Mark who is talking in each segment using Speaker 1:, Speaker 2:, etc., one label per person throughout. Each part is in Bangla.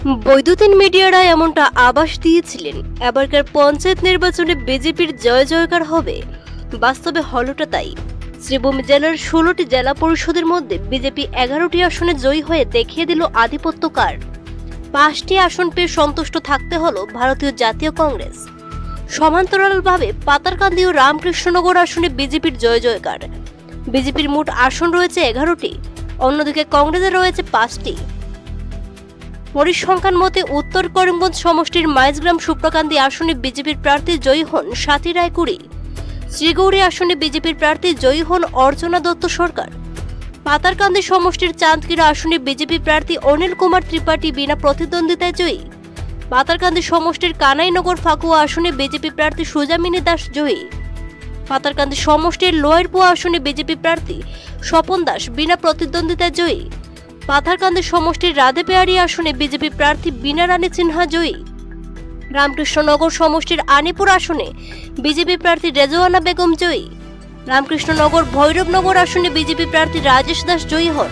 Speaker 1: বৈদ্যুতিন মিডিয়ারা এমনটা আভাস দিয়েছিলেন এবারকার পঞ্চায়েত নির্বাচনে বিজেপির জয় জয়কার হবে। বাস্তবে হলোটা তাই। শ্রীভূমি জেলার 16টি জেলা পরিষদের মধ্যে বিজেপি 11টি আসনে জয়ী হয়ে দেখিয়ে দিল আধিপত্য কার। 5টি আসন পেয়ে সন্তুষ্ট থাকতে হলো ভারতীয় জাতীয় কংগ্রেস। সমান্তরালভাবে পাতারকান্দি ও রামকৃষ্ণনগর আসনে বিজেপির জয় জয়কার। বিজেপির মোট আসন রয়েছে 11টি, অন্যদিকে কংগ্রেসের রয়েছে 5টি। পরিসংখ্যান মতে উত্তর করিমগঞ্জ সমষ্টির মাইজগ্রাম সুপ্রকান্দি আসনে বিজেপির প্রার্থী জয়ী হন সাথী রায়কুড়ি। শ্রীগৌরী আসনে বিজেপির প্রার্থী জয়ী হন অর্চনা দত্ত সরকার। পাতারকান্দি সমষ্টির চাঁদকিরা আসনে বিজেপি প্রার্থী অনিল কুমার ত্রিপাঠী বিনা প্রতিদ্বন্দ্বিতায় জয়ী। পাতারকান্দি সমষ্টির কানাইনগর ফাকুয়া আসনে বিজেপি প্রার্থী সুজামিনী দাস জয়ী। পাতারকান্দি সমষ্টির লোয়ারপুয়া আসনে বিজেপি প্রার্থী স্বপন দাস বিনা প্রতিদ্বন্দ্বিতায় জয়ী। পাথারকান্দি সমষ্টির রাধেপেয়ারি আসনে বিজেপি প্রার্থী বীণা রানী সিনহা জয়ী। রামকৃষ্ণনগর সমষ্টির আনিপুর আসনে বিজেপি প্রার্থী রেজওয়ানা বেগম জয়ী। রামকৃষ্ণনগর ভৈরবনগর আসনে বিজেপি প্রার্থী রাজেশ দাস জয়ী হন।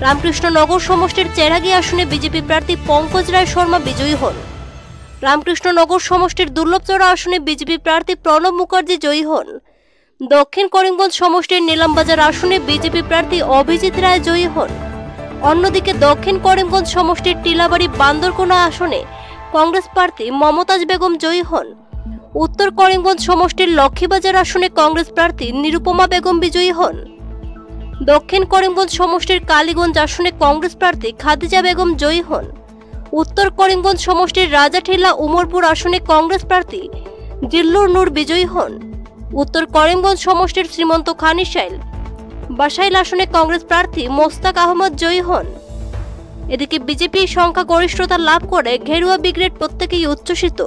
Speaker 1: রামকৃষ্ণনগর সমষ্টির চেরাগি আসনে বিজেপি প্রার্থী পঙ্কজ রায় শর্মা বিজয়ী হন। রামকৃষ্ণনগর সমষ্টির দুর্লভচড়া আসনে বিজেপি প্রার্থী প্রণব মুখার্জি জয়ী হন। দক্ষিণ করিমগঞ্জ সমষ্টির নীলামবাজার আসনে বিজেপি প্রার্থী অভিজিৎ রায় জয়ী হন। অন্যদিকে দক্ষিণ করিমগঞ্জ সমষ্টির টিলাবাড়ি বান্দরকোনা আসনে কংগ্রেস প্রার্থী মমতাজ বেগম জয়ী হন। উত্তর করিমগঞ্জ সমষ্টির লক্ষ্মীবাজার আসনে কংগ্রেস প্রার্থী নিরুপমা বেগম বিজয়ী হন। দক্ষিণ করিমগঞ্জ সমষ্টির কালীগঞ্জ আসনে কংগ্রেস প্রার্থী খাদিজা বেগম জয়ী হন। উত্তর করিমগঞ্জ সমষ্টির রাজাঠিলা উমরপুর আসনে কংগ্রেস প্রার্থী জিল্লুর নূর বিজয়ী হন। উত্তর করিমগঞ্জ সমষ্টির শ্রীমন্ত খানিশাইল বাসাইল আসনে কংগ্রেস প্রার্থী মোস্তাক আহমদ জয়ী হন। এদিকে বিজেপি সংখ্যা গরিষ্ঠতা লাভ করে ঘেরুয়া ব্রিগেড প্রত্যেকেই উচ্ছ্বসিত।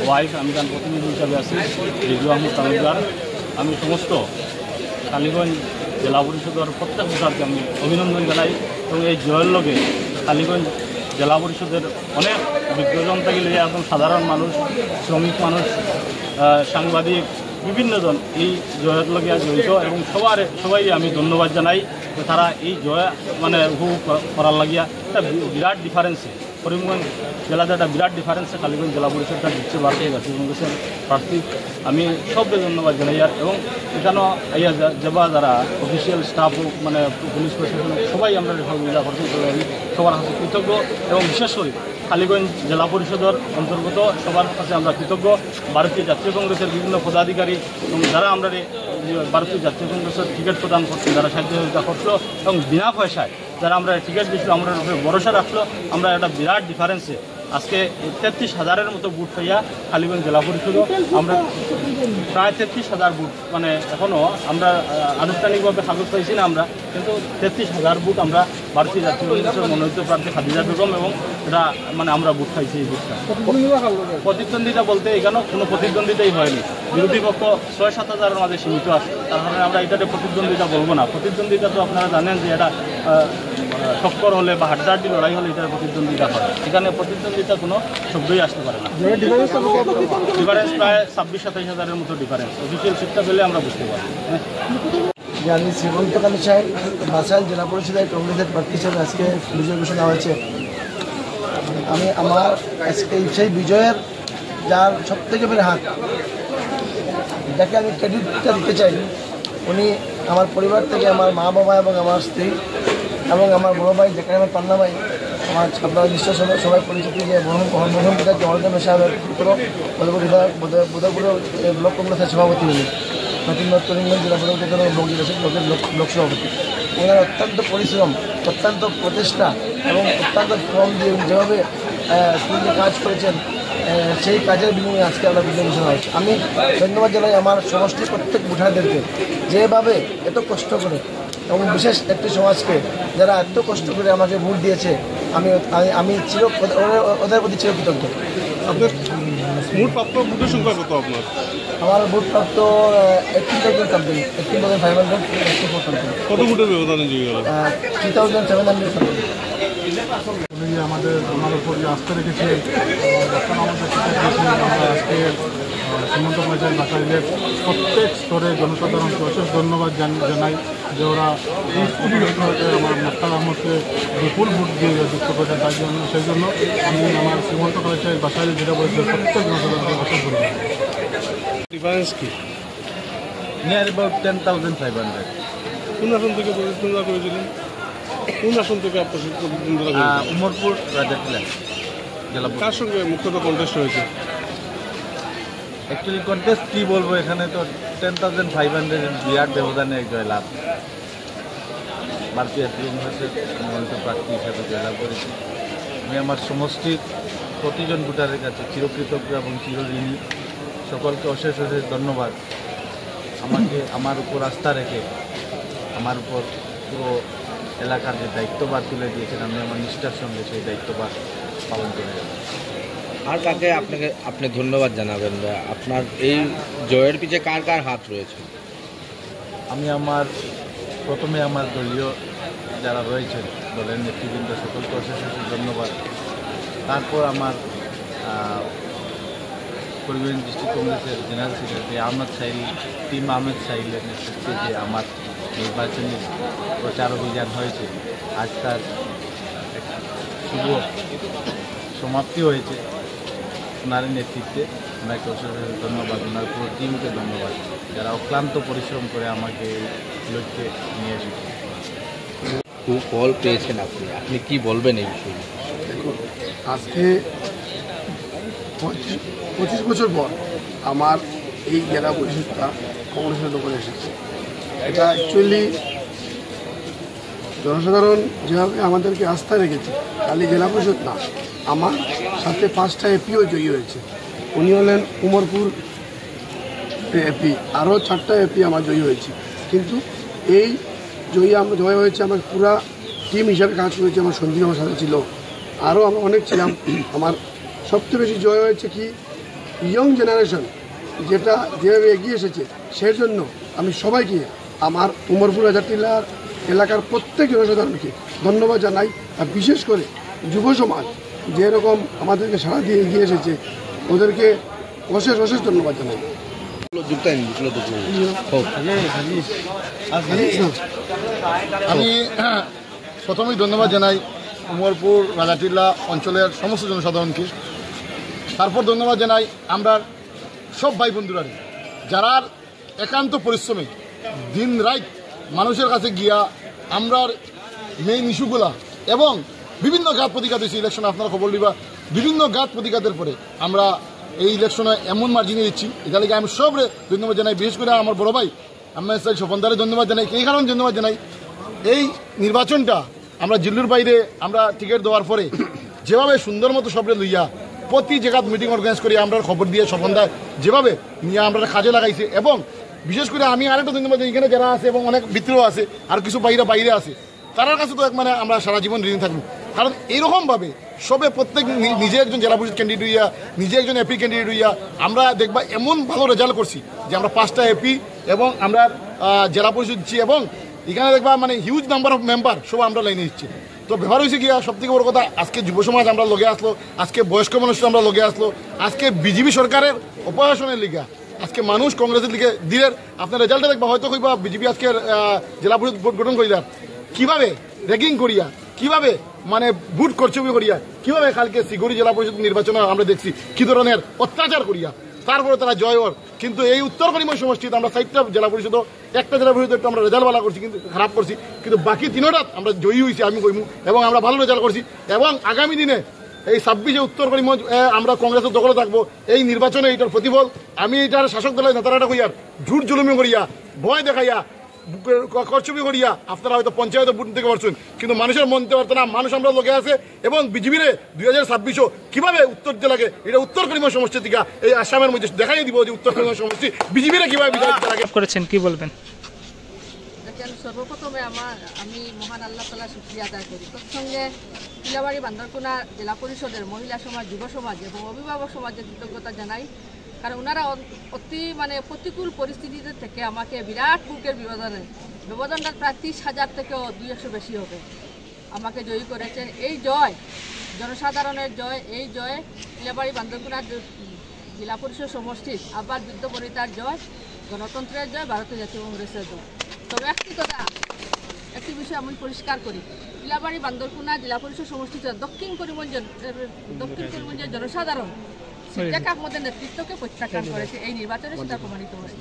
Speaker 2: ওয়াইফ, আমি তার প্রতিনিধি হিসাবে আছি রিজু আহমদ তালুকদার। আমি সমস্ত কালীগঞ্জ জেলা পরিষদের প্রত্যেক ভোটারকে আমি অভিনন্দন জানাই এবং এই জয়ের লগে কালীগঞ্জ জেলা পরিষদের অনেক বিজ্ঞজন থেকে লিয়ে এখন সাধারণ মানুষ, শ্রমিক মানুষ, সাংবাদিক, বিভিন্নজন এই জয়ের লগে জড়িত এবং সবাই আমি ধন্যবাদ জানাই যে তারা এই জয় মানে উপভোগ করার লাগিয়া একটা বিরাট ডিফারেন্সে করিমগঞ্জ জেলাতে একটা বিরাট ডিফারেন্সে কালীগঞ্জ জেলা পরিষদটা দিচ্ছে ভারতীয় জাতীয় কংগ্রেসের প্রার্থী। আমি সবকে ধন্যবাদ জানাই এবং এখানেও আইয়া যাবা যারা অফিসিয়াল স্টাফ হোক মানে পুলিশ প্রশাসন সবাই আমরা সহযোগিতা করতে সবার কাছে কৃতজ্ঞ এবং বিশেষ করে কালীগঞ্জ জেলা পরিষদের অন্তর্গত সবার কাছে আমরা কৃতজ্ঞ। ভারতীয় জাতীয় কংগ্রেসের বিভিন্ন পদাধিকারী এবং যারা আমরা ভারতীয় জাতীয় কংগ্রেসের টিকিট প্রদান করছেন, যারা সহযোগিতা করছিল এবং বিনা পয়সায় যারা আমরা টিকিট দিচ্ছিল, আমরা ভরসা রাখলো, আমরা একটা বিরাট ডিফারেন্সে আজকে 33,000-এর মতো বুথ পাইয়া কালীগঞ্জ জেলা পরিষদও আমরা প্রায় 33,000 বুথ মানে এখনও আমরা আনুষ্ঠানিকভাবে কাগজ পাইছি না আমরা, কিন্তু 33,000 বুথ আমরা ভারতীয় জাতীয় কংগ্রেসের মনোনীত প্রার্থী খাদিজা বেগম এবং এটা মানে আমরা বুথ পাইছি। এই বুথটা প্রতিদ্বন্দ্বিতা বলতে এখানেও কোনো প্রতিদ্বন্দ্বিতাই হয়নি, বিরোধী পক্ষ 6-7 হাজারের মাঝে সীমিত আছে, তার কারণে আমরা এটাতে প্রতিদ্বন্দ্বিতা বলবো না। প্রতিদ্বন্দ্বিতা তো আপনারা জানেন যে এটা টক্কর হলে বা হাড্ডাহাড্ডি লড়াই হলে এটার প্রতিদ্বন্দ্বিতা হয়, এখানে প্রতিদ্বন্দ্বিতা কোনো শব্দই আসতে পারে না। ডিফারেন্স প্রায় 26-27 হাজারের মতো ডিফারেন্স, অফিসিয়াল সিটটা পেলে আমরা বুঝতে পারবো।
Speaker 3: আমি শ্রীমন্ত কালী সাহেব বাসাইল জেলা পরিষদের কংগ্রেসের প্রার্থী হিসেবে আজকে বিজয় ঘোষণা হয়েছে। আমি আমার আজকে সেই বিজয়ের যার সবথেকে বড় হাত, যাকে আমি ক্রেডিটটা দিতে চাই, উনি আমার পরিবার থেকে আমার মা বাবা এবং আমার স্ত্রী এবং আমার বড় ভাই, যেখানে আমার পান্না ভাই, আমার আপনারা নিশ্চয় সবাই পরিচিত যে মোহন পিতা জওয়ারদান সাহেবের পুত্র বোধপুরের ব্লক কংগ্রেসের সভাপতি উনি, নতুন করিমগঞ্জ জেলা পরিষদের ব্লকের লোকসভাপতি। ওনার অত্যন্ত পরিশ্রম, অত্যন্ত প্রচেষ্টা এবং অত্যন্ত শ্রম দিয়ে যেভাবে তিনি যে কাজ করেছেন সেই কাজের বিনিময়ে আজকে আমরা বিজয় ঘোষণা হয়েছে। আমি ধন্যবাদ জানাই আমার সমষ্টির প্রত্যেক ভোটারদেরকে, যেভাবে এত কষ্ট করে এবং বিশেষ একটি সমাজকে যারা এত কষ্ট করে আমাকে ভোট দিয়েছে, আমি ওদের প্রতি চিরকৃতজ্ঞ।
Speaker 4: আপনার মোট প্রাপ্ত ভোটের সংখ্যা কত আপনার?
Speaker 3: আমার ভোট প্রাপ্ত 18,500
Speaker 4: কত ভোটের ব্যবধানে জয়ী হল?
Speaker 3: 3,700।
Speaker 4: উনি যে আমার উপর যে আস্থা রেখেছে, আমাদের আমরা আজকে সীমন্ত পঞ্চায়েত বাসাইলের প্রত্যেক স্তরে জনসাধারণকে অশেষ ধন্যবাদ জানাই যে ওরা আমার মোস্তাক আহমদকে বিপুল ভোট দিয়ে যুক্ত করেছেন, তার জন্য সেই জন্য আমি আমার সীমন্ত পঞ্চায়েত বাসাইল যেটা বলছে প্রত্যেক জনসাধারণকে অশেষ ধন্যবাদ। ডিফারেন্স কি?
Speaker 5: Near about 10,500।
Speaker 4: কোন আসন থেকে প্রতিদ্বন্দ্বিতা করেছিলেন? কোন আসন থেকে আপনার প্রতিদ্বন্দ্বিতা করেছিলেন?
Speaker 5: উমরপুর রাজারকেলা জেলা।
Speaker 4: কার সঙ্গে মুখ্যত কন্টেস্ট হয়েছে?
Speaker 5: অ্যাকচুয়ালি কন্টেস্ট কী বলবো, এখানে তো 10,500 বিরাট ব্যবধানে জয়লাভ। ভারতীয় জাতীয় কংগ্রেসের মনোনীত প্রার্থী হিসাবে জয়লাভ করেছি। আমি আমার সমষ্টির প্রতিজন ভোটারের কাছে চিরকৃতজ্ঞ এবং চিরঋণী। সকলকে অশেষ অশেষ ধন্যবাদ আমাকে আমার উপর আস্থা রেখে আমার উপর পুরো এলাকার যে দায়িত্বভার তুলে দিয়েছেন, আমি আমার নিষ্ঠার সঙ্গে সেই দায়িত্বভার পালন করে যাব।
Speaker 6: আর কাকে আপনি ধন্যবাদ জানাবেন? আপনার এই জয়ের পিছে কার কার হাত রয়েছে?
Speaker 5: আমি প্রথমে আমার দলীয় যারা রয়েছেন, দলের নেতৃবৃন্দ সকলকে অশেষ অশেষ ধন্যবাদ। তারপর আমার করিমগঞ্জ ডিস্ট্রিক্ট কংগ্রেসের জেনারেল সেক্রেটারি টিম আহমেদ সাহিলের নেতৃত্বে যে আমার নির্বাচনী প্রচার অভিযান হয়েছে, আজ তার শুভ সমাপ্তি হয়েছে। ওনার নেতৃত্বে ওনাকে অশেষ ধন্যবাদ, ওনার পুরো টিমকে ধন্যবাদ, যারা অক্লান্ত পরিশ্রম করে আমাকে এই লক্ষ্যে নিয়ে এসেছে।
Speaker 6: ফল পেয়েছেন আপনি কি বলবেন এই বিষয়ে?
Speaker 7: দেখুন, আজকে 25 বছর পর আমার এই জেলা পরিষদটা কংগ্রেসের দখলে এসেছে। এটা অ্যাকচুয়ালি জনসাধারণ যেভাবে আমাদেরকে আস্থা রেখেছে, খালি জেলা পরিষদ না, আমার সাথে 5টা এপিও জয়ী হয়েছে। উনি হলেন উমরপুর এপি, আরও 4টা এপি আমার জয়ী হয়েছে। কিন্তু এই জয় হয়েছে আমার পুরা টিম হিসাবে কাজ করেছে। আমার সঞ্জীব আমার সাথে ছিল, আরও আমরা অনেক ছিলাম। আমার সবচেয়ে বেশি জয় হয়েছে কি ইয়ং জেনারেশন যেটা যেভাবে এগিয়ে এসেছে সেই জন্য আমি সবাইকে আমার উমরপুর রাজাটিলার এলাকার প্রত্যেক জনসাধারণকে ধন্যবাদ জানাই। আর বিশেষ করে যুব সমাজ যেরকম আমাদেরকে সাড়া দিয়ে এগিয়ে এসেছে ওদেরকে অশেষ অশেষ ধন্যবাদ জানাই।
Speaker 4: আমি প্রথমেই ধন্যবাদ জানাই উমরপুর রাজাটিলা অঞ্চলের সমস্ত জনসাধারণকে। তারপর ধন্যবাদ জানাই আমরা সব ভাই বন্ধুরা যারা একান্ত পরিশ্রমে দিন রাত মানুষের কাছে গিয়া আমরা মেইন ইস্যুগুলা এবং বিভিন্ন ঘাত প্রতিঘাত হয়েছে ইলেকশনে, আপনারা খবর দিবা, বিভিন্ন ঘাত প্রতিঘাতের পরে আমরা এই ইলেকশনে এমন মার্জিনে দিচ্ছি। এটা লিগে আমি সব ধন্যবাদ জানাই, বিশেষ করে আমার বড় ভাই আহমেদ সাইদ স্বপনদারে ধন্যবাদ জানাই। এই কারণে ধন্যবাদ জানাই, এই নির্বাচনটা আমরা জিল্লুর বাইরে আমরা টিকিট দেওয়ার পরে যেভাবে সুন্দর মতো সবরে লইয়া প্রতি জায়গাত মিটিং অর্গানাইজ করি আমরা খবর দিয়ে স্বপনদা যেভাবে নিয়ে আমরা কাজে লাগাইছে। এবং বিশেষ করে আমি আরেকটা ধন্যবাদ জানাই, এখানে যারা আছে এবং অনেক ভিতরেও আছে আর কিছু বাইরে আছে, তার কাছে তো মানে আমরা সারা জীবন ঋণী থাকবো। কারণ এইরকমভাবে সবে প্রত্যেক নিজে একজন জেলা পরিষদ ক্যান্ডিডেট হইয়া, নিজে একজন এপি ক্যান্ডিডেট হইয়া আমরা দেখবা এমন ভালো রেজাল্ট করছি যে আমরা 5টা এপি এবং আমরা জেলা পরিষদ দিচ্ছি এবং এখানে দেখবা মানে হিউজ নাম্বার অফ মেম্বার সব আমরা লাইনে দিচ্ছি। তো ব্যবহার হয়েছে গিয়া সবথেকে বড় কথা, আজকে যুব সমাজ আমরা লগে আসলো, আজকে বয়স্ক মানুষরা আমরা লগে আসলো, আজকে বিজেপি সরকারের অপশাসনের লিগা আজকে মানুষ কংগ্রেসের লিগে দিলের আপনার রেজাল্টে দেখবা হয়তো কইবা বিজেপি আজকে জেলা পরিষদ ভোট গঠন করিলাম কিভাবে র্যাগিং করিয়া, কিভাবে মানে ভোট করছবি করিয়া, কিভাবে কালকে সিগুড়ি জেলা পরিষদ নির্বাচনে আমরা দেখছি কি ধরনের অত্যাচার করিয়া তারপরে তারা জয় হওয়ার। কিন্তু এই উত্তর করিমগঞ্জ সমষ্টিতে আমরা 4টা জেলা পরিষদ, একটা জেলা পরিষদ একটু আমরা রেজাল্ট ভালো করছি কিন্তু খারাপ করছি, কিন্তু বাকি 3টা আমরা জয়ী হয়েছি আমি কইমু এবং আমরা ভালো রেজাল্ট করছি। এবং আগামী দিনে এই 26-এ উত্তর করিমগঞ্জ আমরা কংগ্রেসের দখলে থাকবো। এই নির্বাচনে এটার প্রতিফল আমি এটার শাসক দলের নেতারা কইয়ার ঝুট জুলুমি করিয়া ভয় দেখাইয়া করছবি করিয়া আপনারা হয়তো পঞ্চায়েত ভোট থেকে পারছেন, কিন্তু মানুষের মনতে পারতো না। মানুষ আমরা লোকে আছে এবং বিজেপির 2026-ও কিভাবে উত্তর জেলাকে এটা উত্তর করিমগঞ্জ সমষ্টি থেকে এই আসামের মধ্যে দেখাই দিব যে উত্তর করিমগঞ্জ সমষ্টি বিজেপির কিভাবে বিজয়
Speaker 8: করেছেন, কি বলবেন?
Speaker 9: সর্বপ্রথমে আমি মহান আল্লাহ তাআলা শুকরিয়া আদায় করি। তৎসঙ্গে টিলাবাড়ি বান্দরকুনা জেলা পরিষদের মহিলা সমাজ, যুব সমাজ এবং অভিভাবক সমাজের কৃতজ্ঞতা জানাই। কারণ ওনারা অতি প্রতিকূল পরিস্থিতিতে থেকে আমাকে বিরাট বুকের ব্যবধানটা প্রায় 30,000 থেকেও 200 বেশি হবে আমাকে জয়ী করেছেন। এই জয় জনসাধারণের জয়, এই জয় টিলাবাড়ি বান্দরকুনা জেলা পরিষদ সমষ্টির আবার বৃদ্ধ বনিতার জয়, গণতন্ত্রের জয়, ভারতীয় জাতীয় কংগ্রেসের জয়। তবে একটি বিষয় আমি পরিষ্কার করি, টিলাবাড়ি বান্দরকুনা জেলা পরিষদ সমষ্টিতে দক্ষিণ করিমগঞ্জের জনসাধারণ সিদ্দিক আহমদের নেতৃত্বকে প্রত্যাখ্যান করেছে। এই নির্বাচনে সেটা প্রমাণিত হয়েছে।